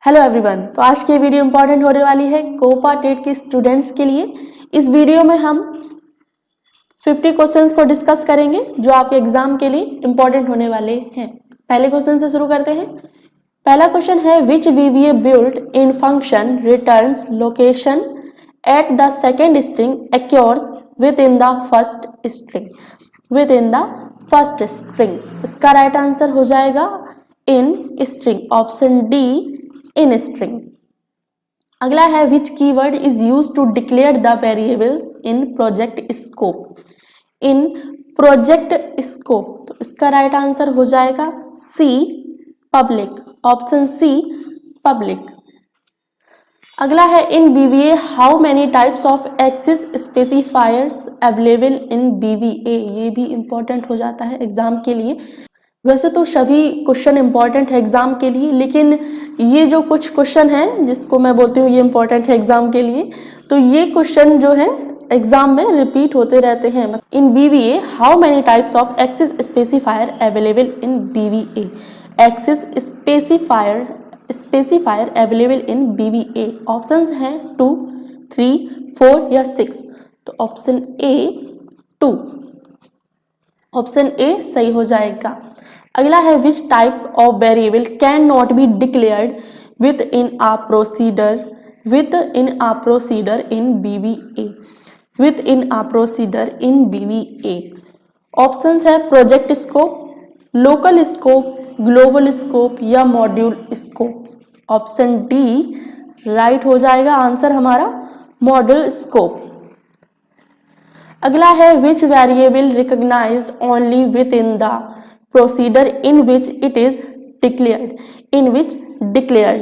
Hello everyone. तो आज की वीडियो इंपॉर्टेंट होने वाली है कोपा टेट के स्टूडेंट्स के लिए। इस वीडियो में हम 50 क्वेश्चंस को डिस्कस करेंगे जो आपके एग्जाम के लिए इंपॉर्टेंट होने वाले हैं। पहले क्वेश्चन से शुरू करते हैं। पहला क्वेश्चन है which VBA built in function returns location at the second string occurs with in the first string. With in the first string, इसका राइट आंसर हो जाएगा in string, option D in string. अगला है which keyword is use to declare the variables in project scope. In project scope, तो इसका right answer हो जाएगा C public, option C public. अगला है in VBA how many types of axis specifiers available in BVA. ये भी important हो जाता है एग्जाम के लिए। वैसे तो सभी क्वेश्चन इंपॉर्टेंट है एग्जाम के लिए, लेकिन ये जो कुछ क्वेश्चन हैं जिसको मैं बोलती हूँ ये इंपॉर्टेंट है एग्जाम के लिए, तो ये क्वेश्चन जो है एग्जाम में रिपीट होते रहते हैं। In VBA how many types of access specifier available in VBA. Access specifier available in BVA, options हैं 2, 3, 4 या 6। तो ऑप्शन ए 2, ऑप्शन ए सही हो जाएगा। अगला है which type of variable can not be declared with in a procedure in VBA. With in a procedure in BVA, options है project scope, local scope, global scope या module scope. Option D right हो जाएगा answer हमारा, module scope. अगला है which variable recognized only with in the procedure in which it is declared. In which declared,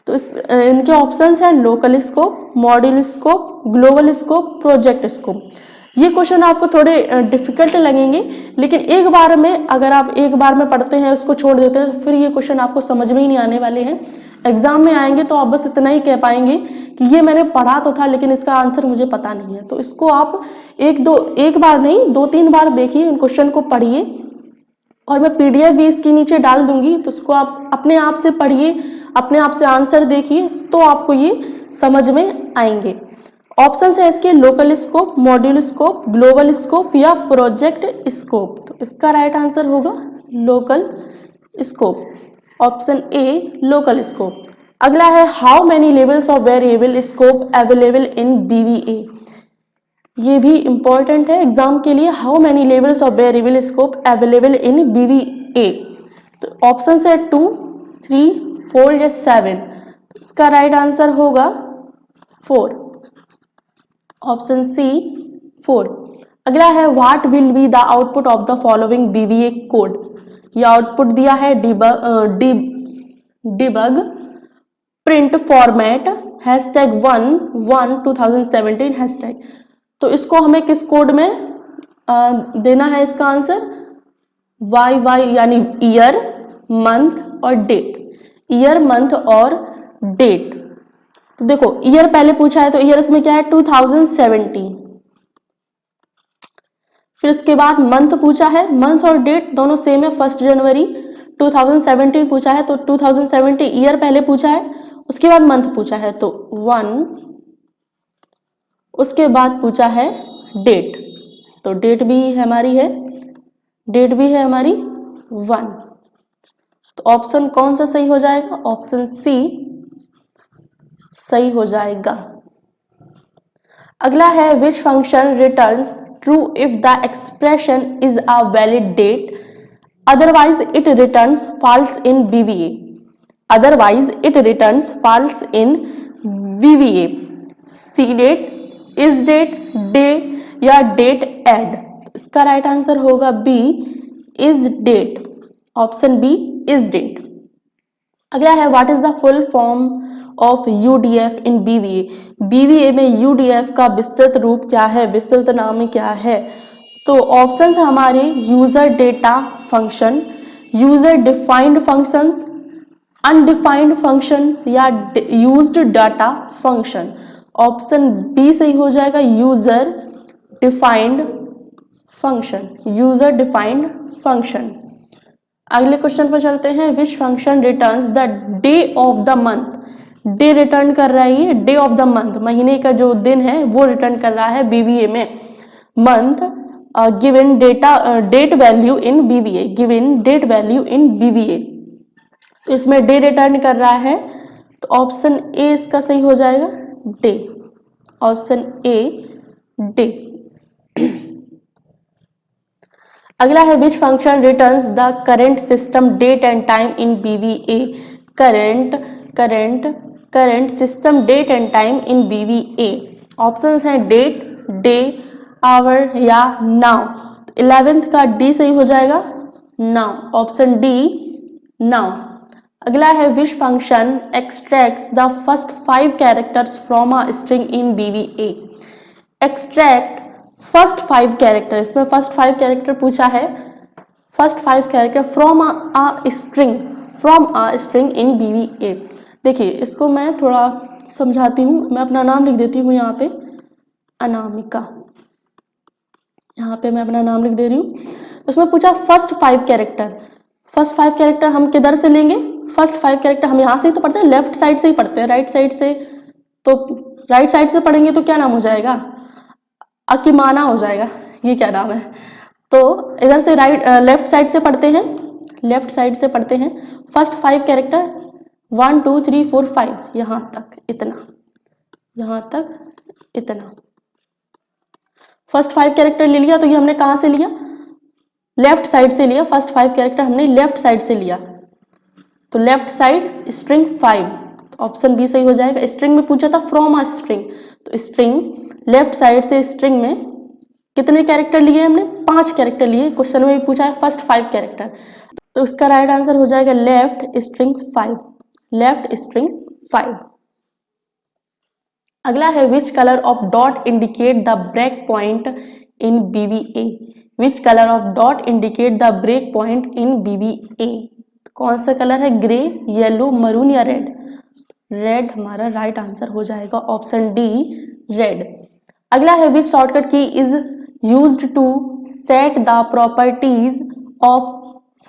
तो इनके options हैं local scope, module scope, global scope, project scope. ये question आपको थोड़े डिफिकल्ट लगेंगे, लेकिन एक बार में अगर आप एक बार में पढ़ते हैं उसको छोड़ देते हैं तो फिर ये क्वेश्चन आपको समझ में ही नहीं आने वाले हैं। एग्जाम में आएंगे तो आप बस इतना ही कह पाएंगे कि ये मैंने पढ़ा तो था लेकिन इसका आंसर मुझे पता नहीं है। तो इसको आप एक बार नहीं 2-3 बार देखिए, इन क्वेश्चन को पढ़िए, और मैं पीडीएफ भी इसके नीचे डाल दूंगी, तो उसको आप अपने आप से पढ़िए, अपने आप से आंसर देखिए, तो आपको ये समझ में आएंगे। ऑप्शन है इसके local scope, module scope, global scope या प्रोजेक्ट स्कोप। तो इसका राइट आंसर होगा local scope, option A local scope. अगला है how many levels of variable scope available in BVA. ये भी इंपॉर्टेंट है एग्जाम के लिए। How many levels of variable scope available in BVA, तो ऑप्शन है 2, 3, 4 या 7। इसका राइट आंसर होगा 4, ऑप्शन सी 4। अगला है what will be the output of the following BVA code. यह आउटपुट दिया है डिबग प्रिंट फॉर्मेट #1/2017 हैशटैग। तो इसको हमें किस कोड में देना है इसका आंसर, YY यानी ईयर, मंथ और डेट। ईयर, मंथ और डेट। तो देखो ईयर पहले पूछा है तो ईयर इसमें क्या है 2017। फिर उसके बाद मंथ पूछा है, मंथ और डेट दोनों सेम है, 1 जनवरी 2017 पूछा है तो 2017 ईयर पहले पूछा है, उसके बाद मंथ पूछा है तो 1, उसके बाद पूछा है डेट, तो डेट भी हमारी है, डेट भी है हमारी 1। तो ऑप्शन कौन सा सही हो जाएगा, ऑप्शन सी सही हो जाएगा। अगला है which function returns true if the expression is a valid date otherwise it returns false in BVA. Otherwise it returns false in BVA. C date, is date, day या डेट एड। इसका right answer होगा B is date, option B is date. अगला है what is the full form of UDF in BVA. BVA में UDF का विस्तृत रूप क्या है, विस्तृत नाम क्या है। तो ऑप्शंस हमारे user data function, user defined functions, undefined functions या used data function. Option B सही हो जाएगा, user defined function, user defined function. अगले क्वेश्चन पर चलते हैं। Which function returns the day of the month. Day return कर रहा है ये, डे ऑफ द मंथ, महीने का जो दिन है वो रिटर्न कर रहा है बीवीए में। Month given date value in BVA, given date value in BVA, तो इसमें डे रिटर्न कर रहा है, तो ऑप्शन ए इसका सही हो जाएगा, डे। Option A day. अगला है which function returns the current system date and time in BVA. Current system date and time in BVA. Options हैं डेट, डे, आवर या नाउ। 11th का डी सही हो जाएगा, नाउ। Option D now. अगला है which function extracts the first 5 characters from a string in BVA. Extract first 5 character, इसमें first 5 character पूछा है, first 5 character from a string in BVA. देखिए इसको मैं थोड़ा समझाती हूँ, मैं अपना नाम लिख देती हूँ यहाँ पे, अनामिका। यहाँ पे मैं अपना नाम लिख दे रही हूँ। उसमें पूछा फर्स्ट 5 कैरेक्टर, फर्स्ट 5 कैरेक्टर हम किधर से लेंगे? फर्स्ट 5 कैरेक्टर हम यहाँ से ही तो पढ़ते हैं, लेफ्ट साइड से ही पढ़ते हैं, राइट साइड से, तो राइट साइड से पढ़ेंगे तो क्या नाम हो जाएगा? अकिमाना हो जाएगा, ये क्या नाम है? तो इधर से लेफ्ट साइड से पढ़ते हैं, लेफ्ट साइड से पढ़ते हैं। फर्स्ट 5 कैरेक्टर 1 2 3 4 5, यहाँ तक इतना, यहाँ तक इतना। फर्स्ट 5 कैरेक्टर ले लिया, तो ये हमने कहाँ से लिया? लेफ्ट साइड से लिया। फर्स्ट 5 कैरेक्टर हमने लेफ्ट साइड से लिया, तो लेफ्ट साइड स्ट्रिंग 5, तो ऑप्शन बी सही हो जाएगा। स्ट्रिंग में पूछा था फ्रॉम अ स्ट्रिंग, तो स्ट्रिंग लेफ्ट साइड से स्ट्रिंग में कितने कैरेक्टर लिए हमने? 5 कैरेक्टर लिए। क्वेश्चन में भी पूछा है फर्स्ट 5 कैरेक्टर, तो इसका राइट आंसर हो जाएगा लेफ्ट स्ट्रिंग 5, लेफ्ट स्ट्रिंग 5। अगला है which colour of dot indicate the break point in BVA. Which colour of dot indicate the break point in BVA. कौन सा कलर है? ग्रे, येलो, मरून या रेड? रेड हमारा right answer हो जाएगा, option D red. अगला है which shortcut key is used to set the properties of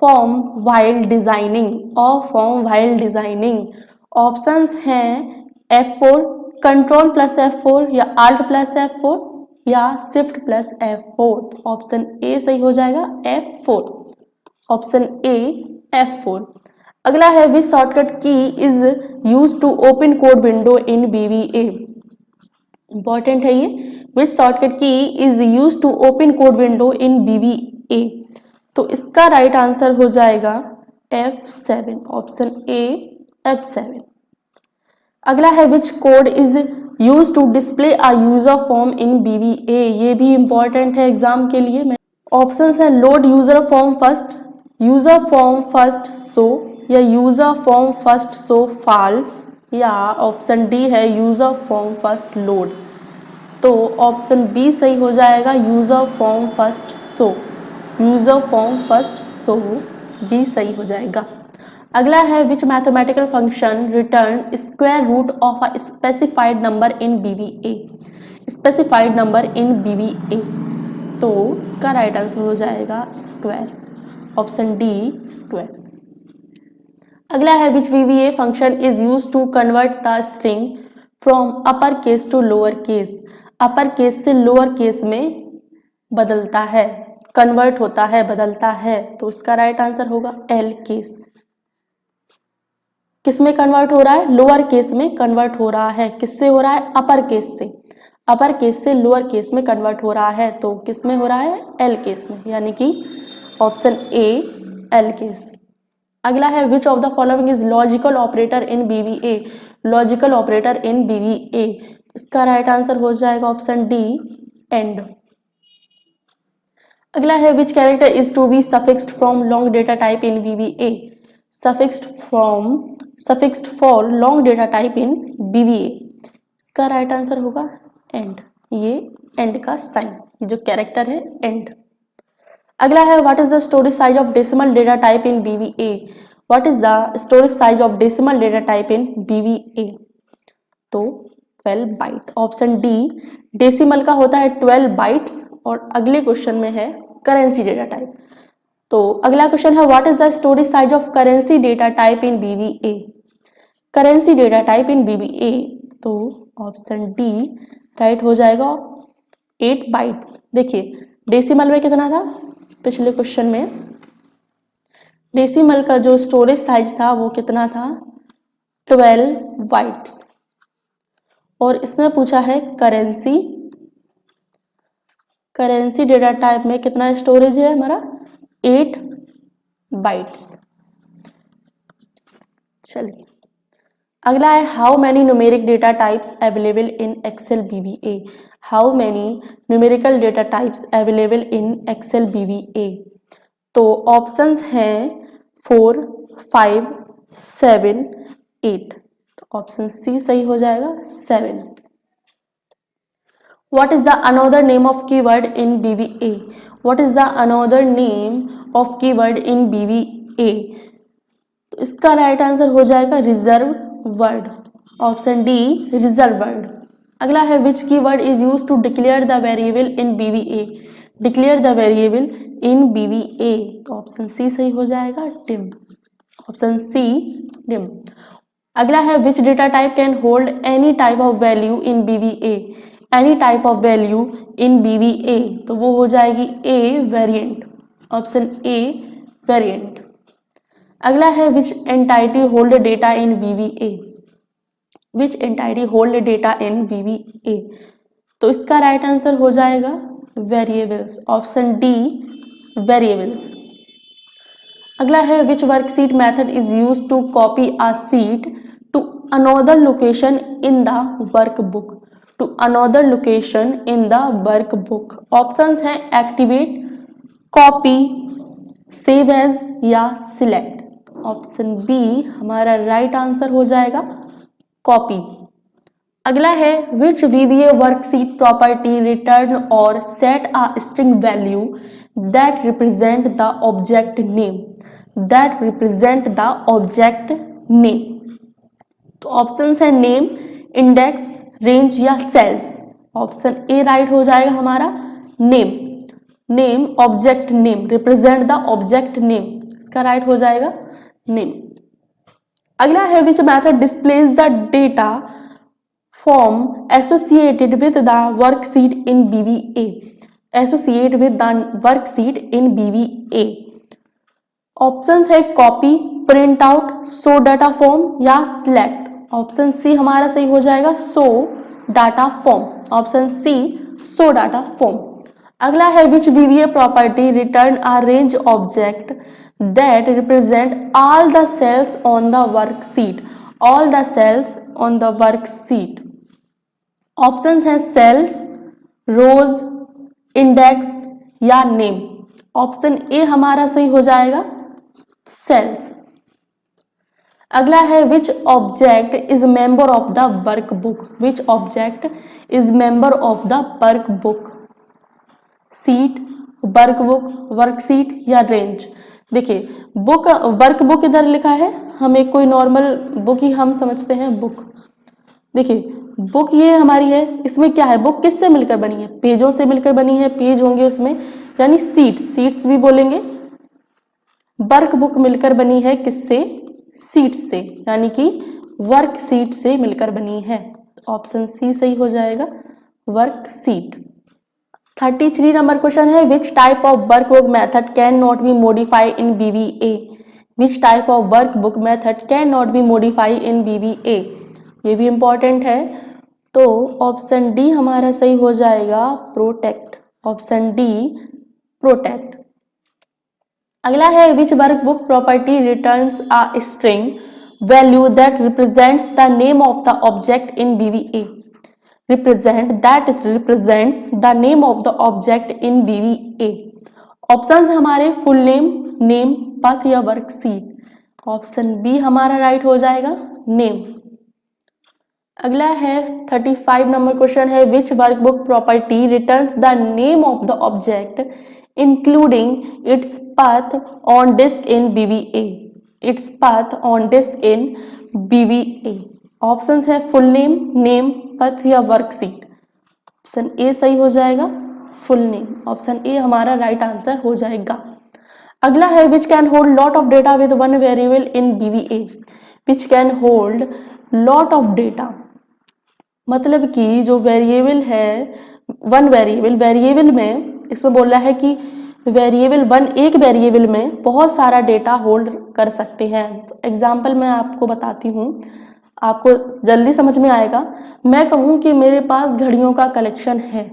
form while designing, of form while designing. Options हैं F4, कंट्रोल प्लस F4 या Alt plus F4 या shift plus F4। Option ए सही हो जाएगा, F4। Option A F4। अगला है which shortcut key is use to open code window in BVA. Important है ये। Which shortcut key is use to open code window in BVA, तो इसका right answer हो जाएगा F7। Option A F7। अगला है which code is use to display a user form in BVA. ये भी इंपॉर्टेंट है एग्जाम के लिए। ऑप्शंस है load user form first, user form first show या user form first show false, या ऑप्शन डी है यूजर फॉर्म फर्स्ट लोड। तो ऑप्शन बी सही हो जाएगा, user form first show, user form first show, B सही हो जाएगा। अगला है which mathematical function return square root of a specified number in VBA. Specified number in BVA, तो इसका राइट आंसर हो जाएगा स्क्वायर, ऑप्शन डी स्क्वायर। अगला है which VBA function is use to convert the string from upper case to lower case. Upper case से lower case में बदलता है, कन्वर्ट होता है, बदलता है, तो इसका राइट आंसर होगा एल केस। किस में कन्वर्ट हो रहा है? लोअर केस में कन्वर्ट हो रहा है। किससे हो रहा है? अपर केस से। अपर केस से लोअर केस में कन्वर्ट हो रहा है, तो किस में हो रहा है? एल केस में, यानी कि ऑप्शन ए एल केस। अगला है which of the following is logical operator in VBA. Logical operator in BVA, इसका राइट आंसर हो जाएगा ऑप्शन डी एंड। अगला है which character is to be suffixed from long data type in VBA. Suffixed for long data type in BVA, इसका right answer होगा and. ये and का sign, ये जो कैरेक्टर है एंड। अगला है what is the storage size of decimal data type in BVA. What is the storage size of decimal data type in BVA, तो 12 बाइट, ऑप्शन डी। डेसिमल का होता है 12 बाइट्स। और अगले क्वेश्चन में है करेंसी डेटा टाइप। तो अगला क्वेश्चन है what is the storage size of currency data type in BBA. Currency data type in BBA, तो ऑप्शन डी राइट हो जाएगा 8 बाइट्स। देखिए डेसिमल में कितना था पिछले क्वेश्चन में, डेसिमल का जो स्टोरेज साइज था वो कितना था 12 बाइट्स, और इसमें पूछा है करेंसी डेटा टाइप में कितना स्टोरेज है हमारा 8 बाइट्स। चलिए अगला है how many numeric data types available in Excel BBA. How many numerical data types available in Excel BBA, तो ऑप्शंस हैं 4, 5, 7, 8, तो ऑप्शन सी सही हो जाएगा 7। What is the another name of keyword in BVA? What is the another name of keyword in BVA? तो इसका right answer हो जाएगा reserve word, option D reserve word. अगला है which keyword is use to declare the variable in BVA? Declare the variable in BVA, तो option C सही हो जाएगा डिम, ऑप्शन सी डिम। अगला है which data type can hold any type of value in BVA? Any type of value in BVA, तो वो हो जाएगी A variant, option A variant. अगला है which entity hold data in BVA? Which entity hold data in BVA, तो इसका right answer हो जाएगा वेरिएबल्स, ऑप्शन डी वेरिएबल्स। अगला है which worksheet method is use to copy a sheet to another location in the workbook? To another location in the workbook, options हैं activate, copy, save as या select, option B हमारा right answer हो जाएगा copy. अगला है which VBA worksheet property return और set a string value that represent the object name, that represent the object name, तो options है नेम, इंडेक्स, रेंज या सेल्स, ऑप्शन ए राइट हो जाएगा हमारा name, name object name, represent the object name, इसका right हो जाएगा name. अगला है which method displays the data form associated with the worksheet in BVA? Associate with the worksheet in BVA, options है copy, print out, show data form या select, option C हमारा सही हो जाएगा show data form, option C show data form. अगला है which VBA property return a range object that represent all the cells on the worksheet, all the cells on the worksheet, options हैं cells, rows, index या name, option A हमारा सही हो जाएगा cells. अगला है which object is member of the workbook? Which object is member of the workbook? Sheet, workbook, worksheet या range? देखिए बुक, वर्कबुक इधर लिखा है, हमें कोई नॉर्मल बुक ही हम समझते हैं बुक। देखिए बुक ये हमारी है, इसमें क्या है बुक किससे मिलकर बनी है? पेजों से मिलकर बनी है, पेज होंगे उसमें, यानी सीट्स भी बोलेंगे। वर्कबुक मिलकर बनी है किससे? सीट से, यानी कि वर्क सीट से मिलकर बनी है, ऑप्शन सी सही हो जाएगा वर्क सीट। 33 नंबर क्वेश्चन है which type of workbook method can not be modified in BVA? Which type of workbook method can not be modified in BVA, ये भी इंपॉर्टेंट है, तो ऑप्शन डी हमारा सही हो जाएगा प्रोटेक्ट, ऑप्शन डी प्रोटेक्ट। अगला है which workbook property returns a string value that represents the name of the object in BVA? Represent that is represents the name of the object in BVA, options हमारे full name, name, path या worksheet, option B हमारा right हो जाएगा name. अगला है 35 number question है which workbook property returns the name of the object including its path on disk in BVA? Its path on disk in BVA, options है full name, name, path या worksheet, option A सही हो जाएगा full name, option A हमारा right answer हो जाएगा। अगला है which can hold lot of data with one variable in BVA. Which can hold lot of data, मतलब कि जो वेरिएबल है, वन वेरिएबल में इसमें बोल रहा है कि वेरिएबल वन, एक वेरिएबल में बहुत सारा डेटा होल्ड कर सकते हैं। एग्जाम्पल मैं आपको बताती हूँ, आपको जल्दी समझ में आएगा। मैं कहूँ कि मेरे पास घड़ियों का कलेक्शन है,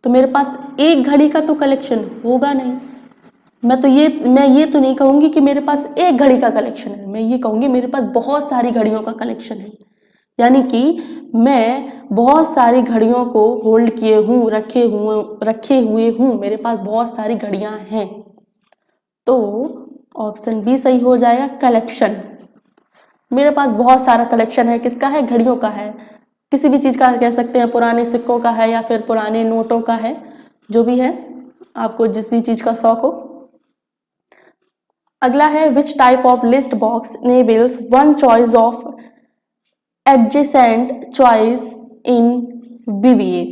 तो मेरे पास एक घड़ी का तो कलेक्शन होगा नहीं। मैं ये तो नहीं कहूँगी कि मेरे पास एक घड़ी का कलेक्शन है, मैं ये कहूँगी मेरे पास बहुत सारी घड़ियों का कलेक्शन है। यानी कि मैं बहुत सारी घड़ियों को होल्ड किए हूँ, रखे हुए हूँ, मेरे पास बहुत सारी घड़ियाँ हैं। तो ऑप्शन बी सही हो जाएगा, कलेक्शन। मेरे पास बहुत सारा कलेक्शन है, किसका है? घड़ियों का है, किसी भी चीज़ का कह सकते हैं, पुराने सिक्कों का है या फिर पुराने नोटों का है, जो भी है, आपको जिस भी चीज़ का शौक हो। अगला है which type of list box enables one choice of adjacent choice in BVA.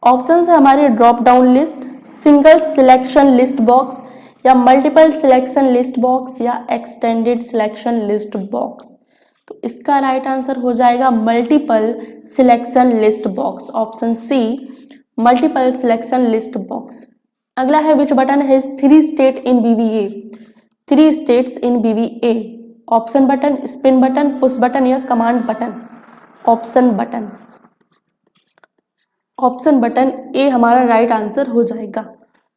Options है हमारे drop down list, single selection list box, या मल्टीपल सिलेक्शन लिस्ट बॉक्स, या एक्सटेंडेड सिलेक्शन लिस्ट बॉक्स। तो इसका राइट आंसर हो जाएगा multiple selection list box, option C, multiple selection list box. अगला है विच बटन है three state in BVA. Three states in BVA, option button, spin button, push button, या command button. Option button, option button ए हमारा right answer हो जाएगा।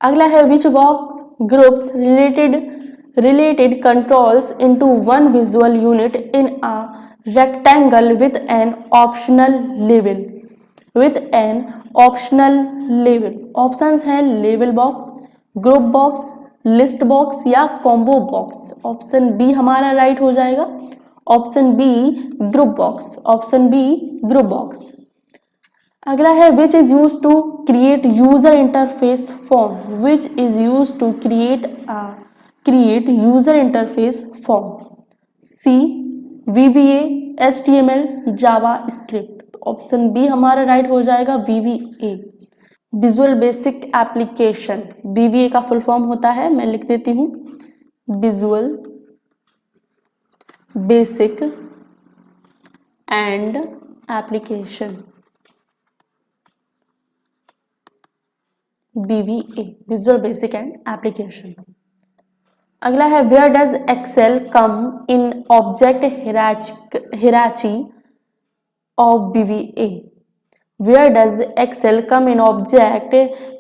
अगला है which box groups related controls into one visual unit in a rectangle with an optional level. With an optional level, options हैं level box, group box, list box, या combo box. Option B हमारा right हो जाएगा, option B group box, option B group box. अगला है which is use to create user interface form. Which is use to create user interface form. C, VBA, HTML, JavaScript. Option B हमारा right हो जाएगा, VBA, visual basic application. VBA का full form होता है, मैं लिख देती हूँ, visual basic and application, VBA, visual basic and application. अगला है where does Excel come in object hierarchy of VBA. Where does Excel come in object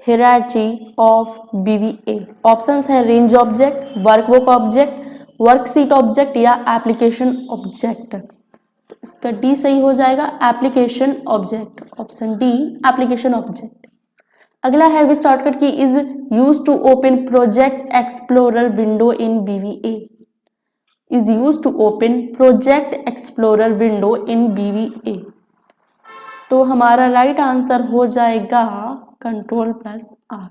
hierarchy of BVA? Options हैं range object, workbook object, worksheet object, या application object. तो इसका D सही हो जाएगा, application object, option D, application object. अगला है which shortcut key is use to open project explorer window in BVA। Is use to open project explorer window in BVA। तो हमारा राइट आंसर हो जाएगा control plus R,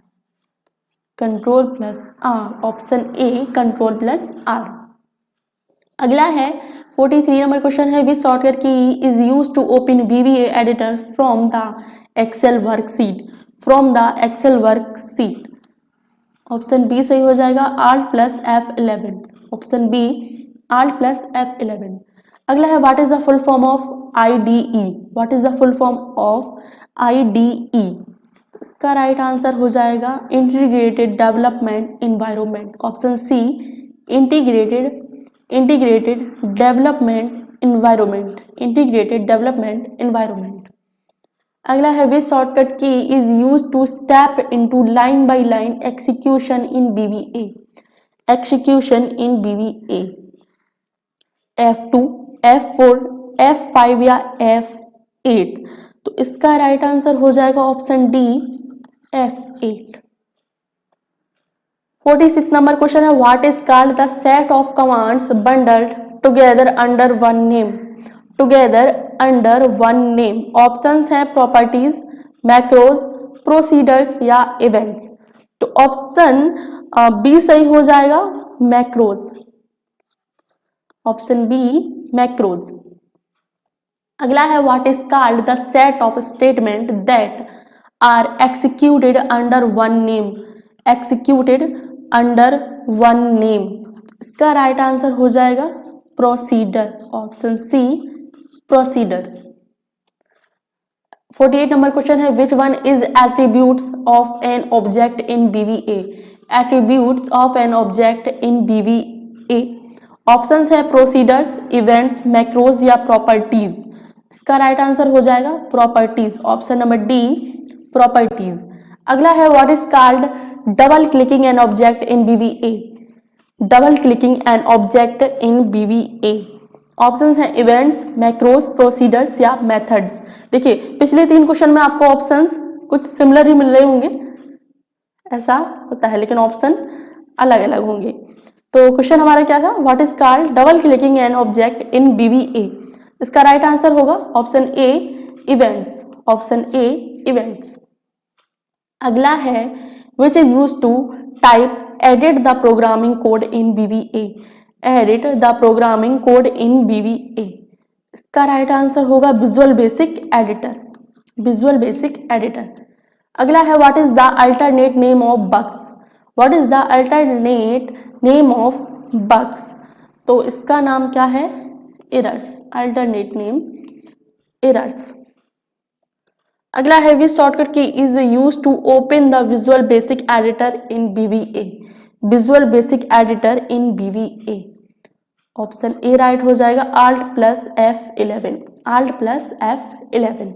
control plus R, option A, control plus R. अगला है 43 number question है which shortcut key is use to open BVA editor from the Excel worksheet. From the Excel worksheet, option B सही हो जाएगा, Alt plus F11, option B, Alt plus F11। अगला है what is the full form of IDE। What is the full form of IDE। इसका right answer हो जाएगा integrated development environment, option C, integrated development environment, integrated development environment. अगला है which shortcut key is use to step into line by line execution in BVA। Execution in BVA, F2, F4, F5 या F8। तो इसका right answer हो जाएगा option D, F8। 46 number question है what is called the set of commands bundled together under one name. Together under one name, options हैं properties, macros, procedures, या events. तो option B सही हो जाएगा, मैक्रोज, ऑप्शन बी, मैक्रोज। अगला है what is called the set of statement that are executed under one name. Executed under one name. इसका right answer हो जाएगा procedure, option C procedure. 48 number question है which one is attributes of N object in BVA. Attributes of N object in BVA, options है procedures, events, macros या properties. इसका right answer हो जाएगा properties, option number D properties. अगला है what is called double clicking an object in BVA. Double clicking an object in BVA, options हैं events, macros, procedures या methods. देखिए पिछले 3 क्वेश्चन में आपको ऑप्शंस कुछ सिमिलर ही मिल रहे होंगे, ऐसा होता है, लेकिन ऑप्शन अलग अलग होंगे। तो क्वेश्चन हमारा क्या था, what is called double clicking an object in BVA. इसका राइट आंसर होगा option A events, option A events. अगला है which is used to type edit the programming code in BVA. Edit the programming code in BVA, इसका right answer होगा visual basic editor, visual basic editor. अगला है what is the alternate name of bugs. What is the alternate name of bugs, तो इसका नाम क्या है errors, alternate name errors. अगला है which shortcut key is use to open the visual basic editor in BVA. Visual basic editor in BVA, option A right हो जाएगा Alt+F11, Alt+F11।